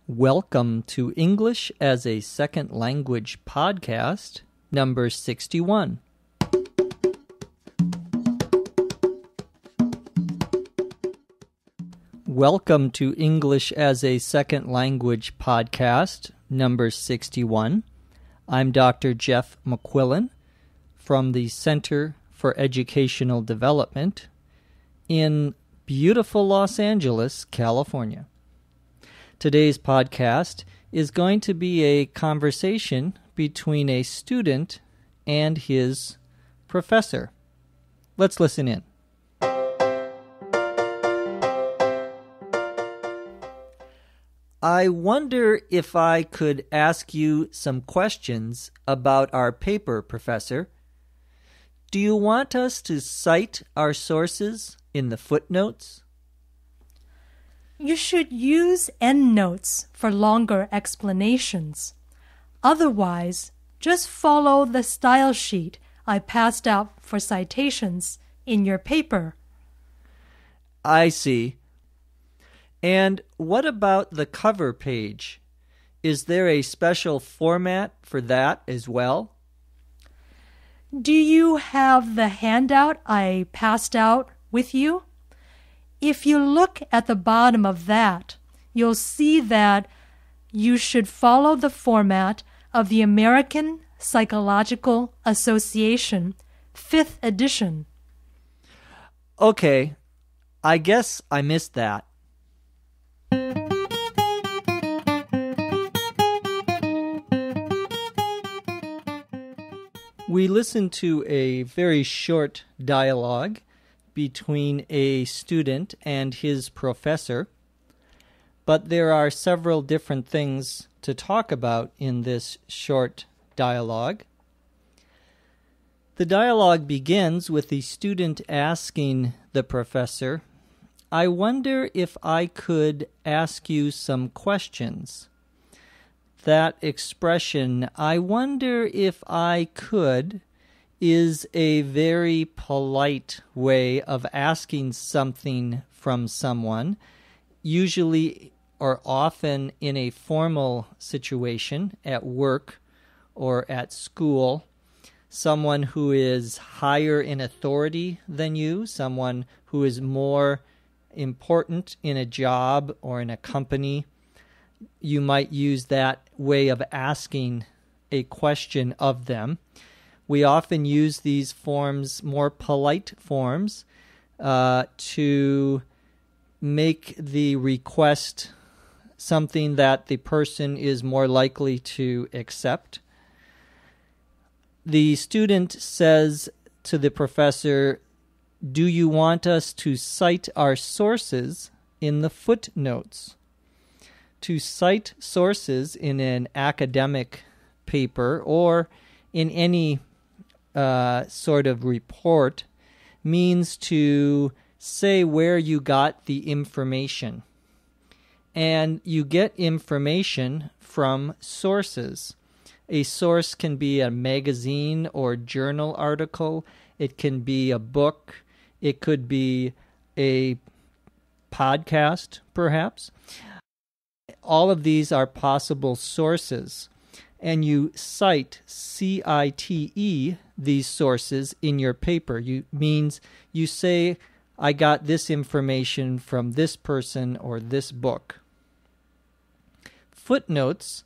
Welcome to English as a Second Language podcast, number 61. Welcome to English as a Second Language podcast, number 61. I'm Dr. Jeff McQuillan from the Center for Educational Development in beautiful Los Angeles, California. Today's podcast is going to be a conversation between a student and his professor. Let's listen in. I wonder if I could ask you some questions about our paper, Professor. Do you want us to cite our sources in the footnotes? You should use endnotes for longer explanations. Otherwise, just follow the style sheet I passed out for citations in your paper. I see. And what about the cover page? Is there a special format for that as well? Do you have the handout I passed out with you? If you look at the bottom of that, you'll see that you should follow the format of the American Psychological Association, 5th edition. Okay, I guess I missed that. We listened to a very short dialogue between a student and his professor, but there are several different things to talk about in this short dialogue. The dialogue begins with the student asking the professor, "I wonder if I could ask you some questions." That expression, "I wonder if I could," is a very polite way of asking something from someone, usually or often in a formal situation at work or at school. Someone who is higher in authority than you, someone who is more important in a job or in a company, you might use that way of asking a question of them. We often use these forms, more polite forms, to make the request something that the person is more likely to accept. The student says to the professor, "Do you want us to cite our sources in the footnotes?" To cite sources in an academic paper or in any sort of report means to say where you got the information. And you get information from sources. A source can be a magazine or journal article. It can be a book. It could be a podcast, perhaps. All of these are possible sources. And you cite, C-I-T-E, these sources in your paper. Means you say, "I got this information from this person or this book." Footnotes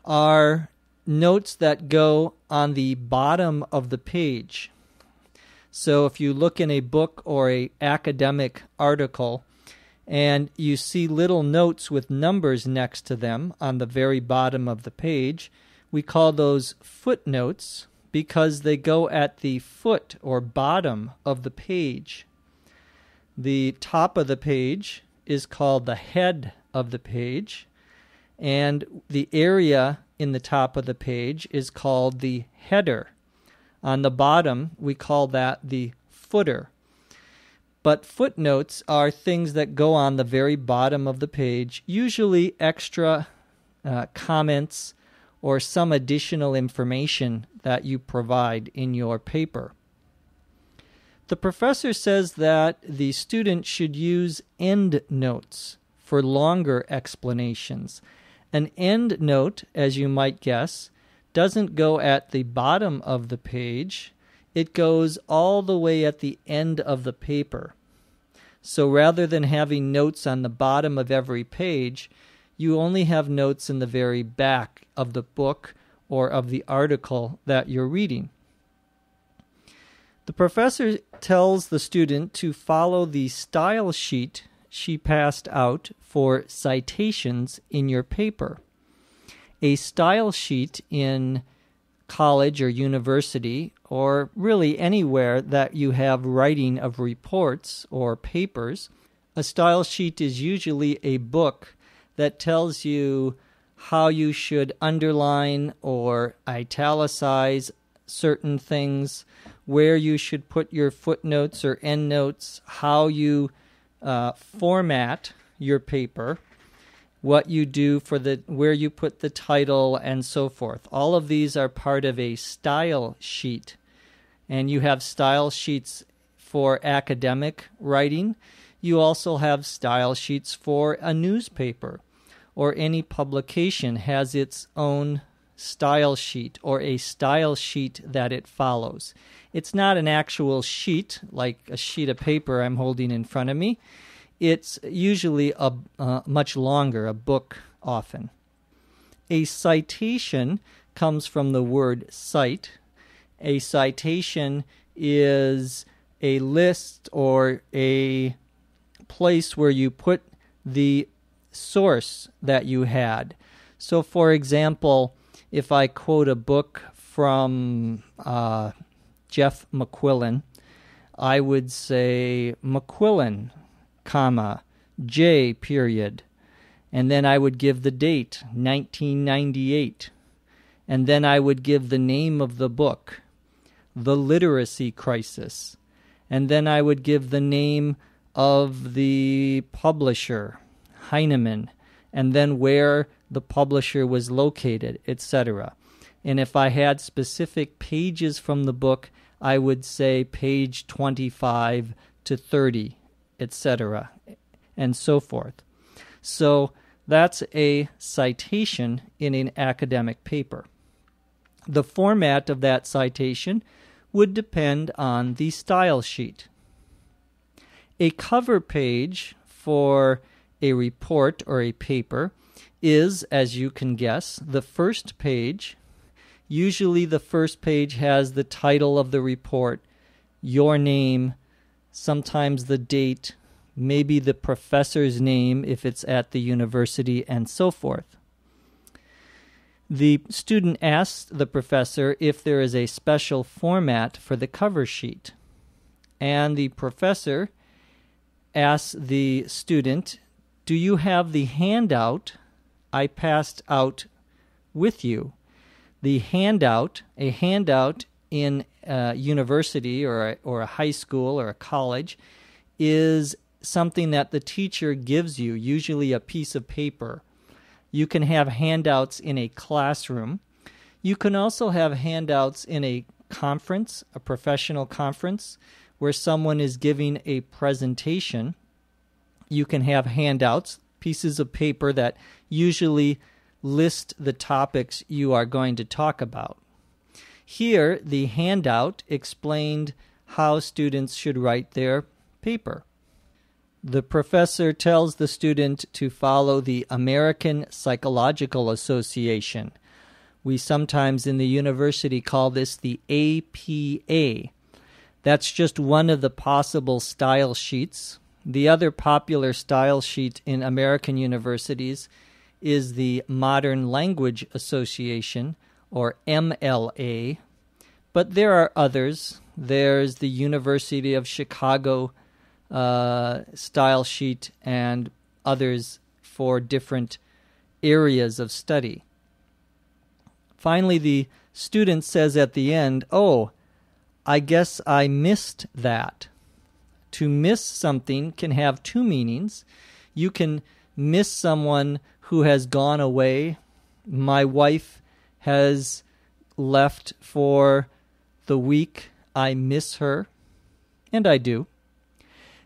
are notes that go on the bottom of the page. So if you look in a book or an academic article and you see little notes with numbers next to them on the very bottom of the page, we call those footnotes because they go at the foot or bottom of the page. The top of the page is called the head of the page, and the area in the top of the page is called the header. On the bottom, we call that the footer. But footnotes are things that go on the very bottom of the page, usually extra comments or some additional information that you provide in your paper. The professor says that the student should use endnotes for longer explanations. An end note, as you might guess, doesn't go at the bottom of the page. It goes all the way at the end of the paper. So rather than having notes on the bottom of every page, you only have notes in the very back of the book or of the article that you're reading. The professor tells the student to follow the style sheet she passed out for citations in your paper. A style sheet in college or university, or really anywhere that you have writing of reports or papers, a style sheet is usually a book that tells you how you should underline or italicize certain things, where you should put your footnotes or endnotes, how you format your paper, what you do for where you put the title, and so forth. All of these are part of a style sheet. And you have style sheets for academic writing. You also have style sheets for a newspaper, or any publication has its own style sheet or a style sheet that it follows. It's not an actual sheet, like a sheet of paper I'm holding in front of me. It's usually much longer, a book often. A citation comes from the word cite. A citation is a list or a place where you put the source that you had. So, for example, if I quote a book from Jeff McQuillan, I would say McQuillan, comma, J period, and then I would give the date, 1998, and then I would give the name of the book, The Literacy Crisis, and then I would give the name of the publisher, Heinemann, and then where the publisher was located, etc. And if I had specific pages from the book, I would say page 25 to 30, etc., and so forth. So that's a citation in an academic paper. The format of that citation would depend on the style sheet. A cover page for a report or a paper is, as you can guess, the first page. Usually the first page has the title of the report, your name, sometimes the date, maybe the professor's name if it's at the university, and so forth. The student asks the professor if there is a special format for the cover sheet, and the professor asks the student, do you have the handout I passed out with you? The handout, a handout in a university or a high school or a college, is something that the teacher gives you, usually a piece of paper. You can have handouts in a classroom. You can also have handouts in a conference, a professional conference, where someone is giving a presentation. You can have handouts, pieces of paper that usually list the topics you are going to talk about. Here, the handout explained how students should write their paper. The professor tells the student to follow the American Psychological Association. We sometimes in the university call this the APA. That's just one of the possible style sheets. The other popular style sheet in American universities is the Modern Language Association, or MLA. But there are others. There's the University of Chicago style sheet and others for different areas of study. Finally, the student says at the end, oh, I guess I missed that. To miss something can have two meanings. You can miss someone who has gone away. My wife has left for the week. I miss her. And I do.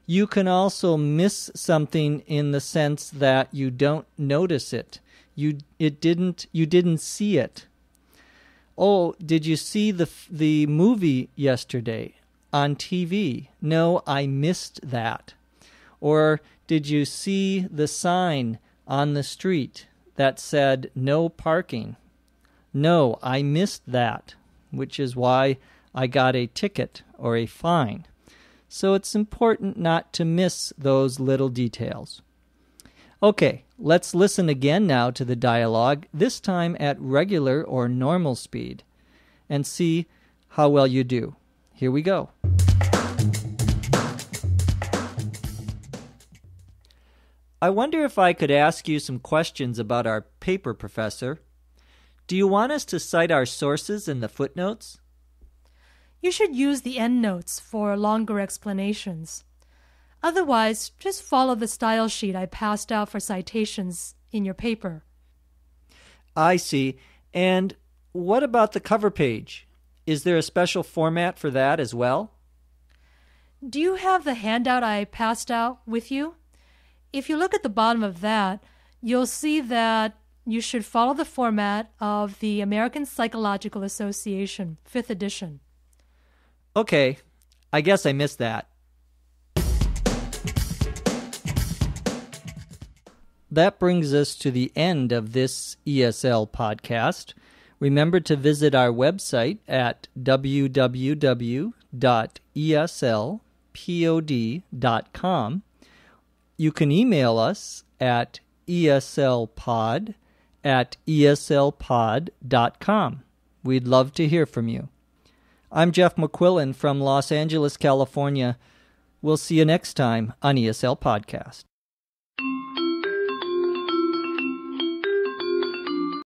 You can also miss something in the sense that you don't notice it. You didn't see it. Oh, did you see the movie yesterday on TV? No, I missed that. Or did you see the sign on the street that said no parking? No, I missed that, which is why I got a ticket or a fine. So it's important not to miss those little details. Okay, let's listen again now to the dialogue, this time at regular or normal speed, and see how well you do. Here we go. I wonder if I could ask you some questions about our paper, Professor. Do you want us to cite our sources in the footnotes? You should use the endnotes for longer explanations. Otherwise, just follow the style sheet I passed out for citations in your paper. I see. And what about the cover page? Is there a special format for that as well? Do you have the handout I passed out with you? If you look at the bottom of that, you'll see that you should follow the format of the American Psychological Association, 5th edition. Okay, I guess I missed that. That brings us to the end of this ESL podcast. Remember to visit our website at www.eslpod.com. You can email us at eslpod@eslpod.com. We'd love to hear from you. I'm Jeff McQuillan from Los Angeles, California. We'll see you next time on ESL Podcast.